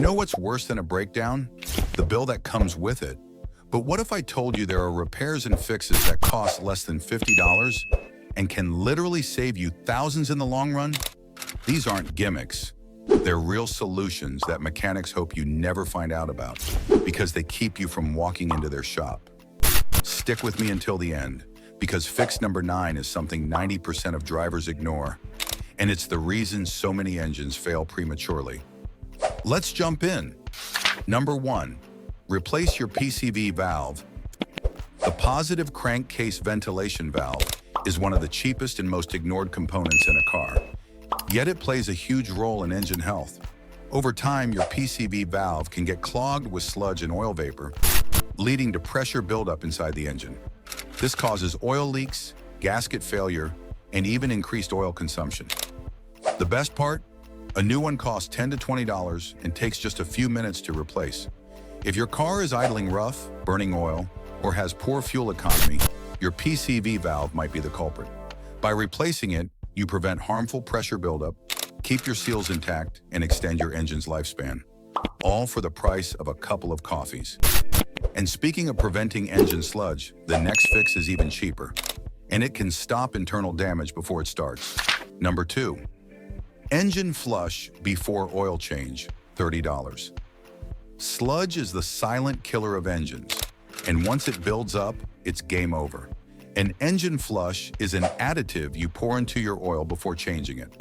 You know what's worse than a breakdown? The bill that comes with it. But what if I told you there are repairs and fixes that cost less than $50 and can literally save you thousands in the long run? These aren't gimmicks. They're real solutions that mechanics hope you never find out about because they keep you from walking into their shop. Stick with me until the end, because fix number 9 is something 90% of drivers ignore, and it's the reason so many engines fail prematurely. Let's jump in. Number 1, replace your PCV valve. The positive crankcase ventilation valve is one of the cheapest and most ignored components in a car, yet it plays a huge role in engine health. Over time, your PCV valve can get clogged with sludge and oil vapor, leading to pressure buildup inside the engine. This causes oil leaks, gasket failure, and even increased oil consumption. The best part? A new one costs $10 to $20 and takes just a few minutes to replace. If your car is idling rough, burning oil, or has poor fuel economy, your PCV valve might be the culprit. By replacing it, you prevent harmful pressure buildup, keep your seals intact, and extend your engine's lifespan. All for the price of a couple of coffees. And speaking of preventing engine sludge, the next fix is even cheaper, and it can stop internal damage before it starts. Number 2, engine flush before oil change, $30. Sludge is the silent killer of engines, and once it builds up, it's game over. An engine flush is an additive you pour into your oil before changing it.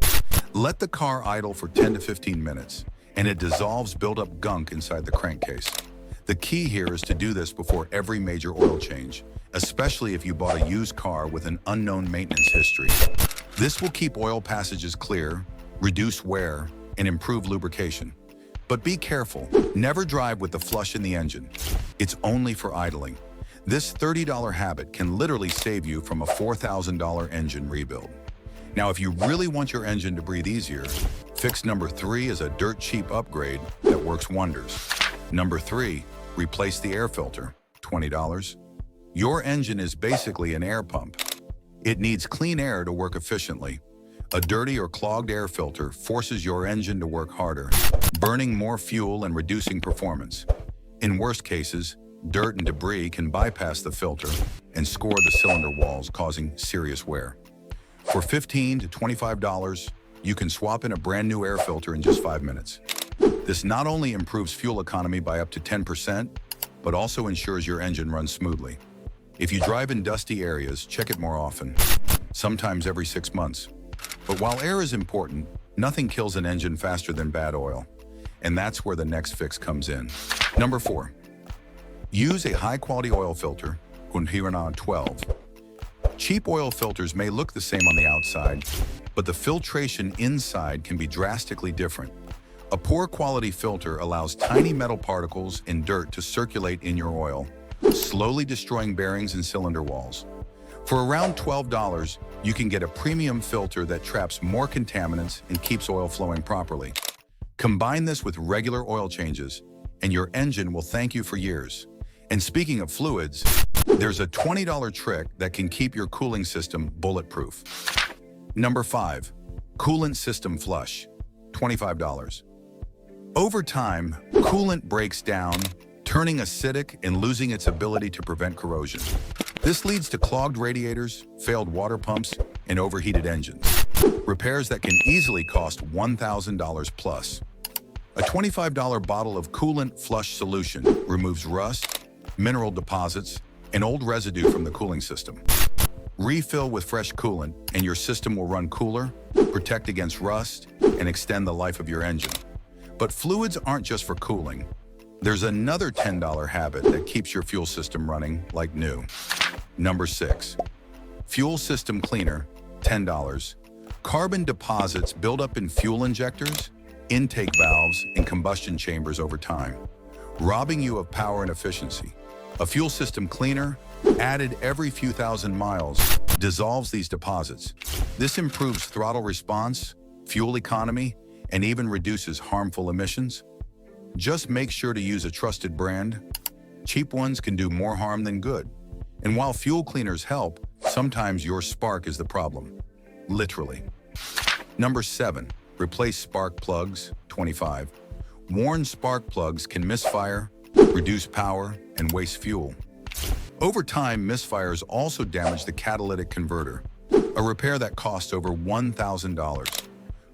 Let the car idle for 10 to 15 minutes, and it dissolves built-up gunk inside the crankcase. The key here is to do this before every major oil change, especially if you bought a used car with an unknown maintenance history. This will keep oil passages clear, reduce wear, and improve lubrication. But be careful, never drive with the flush in the engine. It's only for idling. This $30 habit can literally save you from a $4,000 engine rebuild. Now, if you really want your engine to breathe easier, fix number 3 is a dirt cheap upgrade that works wonders. Number 3, replace the air filter, $20. Your engine is basically an air pump. It needs clean air to work efficiently. A dirty or clogged air filter forces your engine to work harder, burning more fuel and reducing performance. In worst cases, dirt and debris can bypass the filter and score the cylinder walls, causing serious wear. For $15 to $25, you can swap in a brand new air filter in just 5 minutes. This not only improves fuel economy by up to 10%, but also ensures your engine runs smoothly. If you drive in dusty areas, check it more often, sometimes every 6 months. But while air is important, nothing kills an engine faster than bad oil. And that's where the next fix comes in. Number 4, use a high-quality oil filter, Unhirana 12. Cheap oil filters may look the same on the outside, but the filtration inside can be drastically different. A poor quality filter allows tiny metal particles and dirt to circulate in your oil, slowly destroying bearings and cylinder walls. For around $12, you can get a premium filter that traps more contaminants and keeps oil flowing properly. Combine this with regular oil changes, and your engine will thank you for years. And speaking of fluids, there's a $20 trick that can keep your cooling system bulletproof. Number 5, coolant system flush, $25. Over time, coolant breaks down, turning acidic and losing its ability to prevent corrosion. This leads to clogged radiators, failed water pumps, and overheated engines. Repairs that can easily cost $1,000 plus. A $25 bottle of coolant flush solution removes rust, mineral deposits, and old residue from the cooling system. Refill with fresh coolant, and your system will run cooler, protect against rust, and extend the life of your engine. But fluids aren't just for cooling. There's another $10 habit that keeps your fuel system running like new. Number 6, fuel system cleaner, $10. Carbon deposits build up in fuel injectors, intake valves, and combustion chambers over time, robbing you of power and efficiency. A fuel system cleaner, added every few thousand miles, dissolves these deposits. This improves throttle response, fuel economy, and even reduces harmful emissions. Just make sure to use a trusted brand. Cheap ones can do more harm than good. And while fuel cleaners help, sometimes your spark is the problem. Literally. Number 7, replace spark plugs, $25. Worn spark plugs can misfire, reduce power, and waste fuel. Over time, misfires also damage the catalytic converter, a repair that costs over $1,000.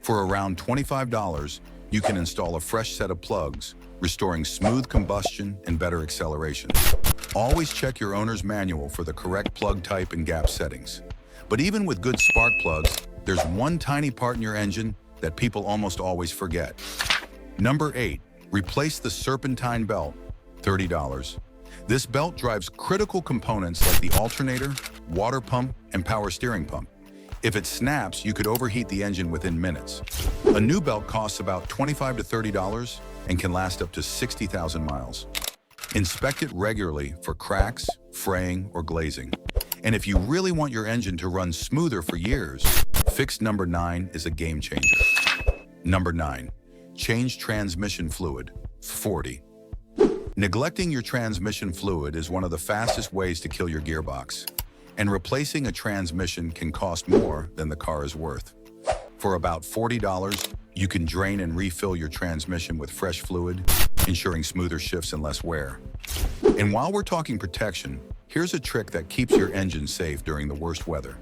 For around $25, you can install a fresh set of plugs, restoring smooth combustion and better acceleration. Always check your owner's manual for the correct plug type and gap settings. But even with good spark plugs, there's one tiny part in your engine that people almost always forget. Number 8, replace the serpentine belt, $30. This belt drives critical components like the alternator, water pump, and power steering pump. If it snaps, you could overheat the engine within minutes. A new belt costs about $25 to $30 and can last up to 60,000 miles. Inspect it regularly for cracks, fraying, or glazing. And if you really want your engine to run smoother for years, fix number 9 is a game changer. Number 9, change transmission fluid, $40. Neglecting your transmission fluid is one of the fastest ways to kill your gearbox, and replacing a transmission can cost more than the car is worth. For about $40, you can drain and refill your transmission with fresh fluid, ensuring smoother shifts and less wear. And while we're talking protection, here's a trick that keeps your engine safe during the worst weather.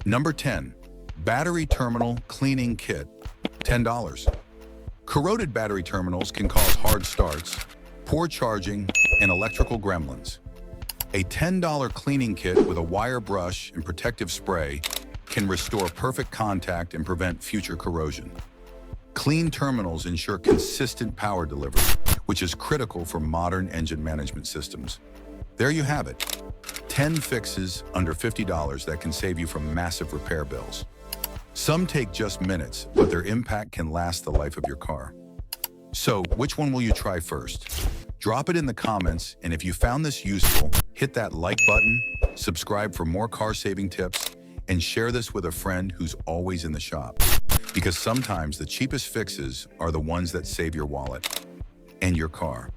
Number 10, battery terminal cleaning kit, $10. Corroded battery terminals can cause hard starts, poor charging, and electrical gremlins. A $10 cleaning kit with a wire brush and protective spray can restore perfect contact and prevent future corrosion. Clean terminals ensure consistent power delivery, which is critical for modern engine management systems. There you have it, 10 fixes under $50 that can save you from massive repair bills. Some take just minutes, but their impact can last the life of your car. So, which one will you try first? Drop it in the comments, and if you found this useful, hit that like button, subscribe for more car-saving tips, and share this with a friend who's always in the shop. Because sometimes the cheapest fixes are the ones that save your wallet and your car.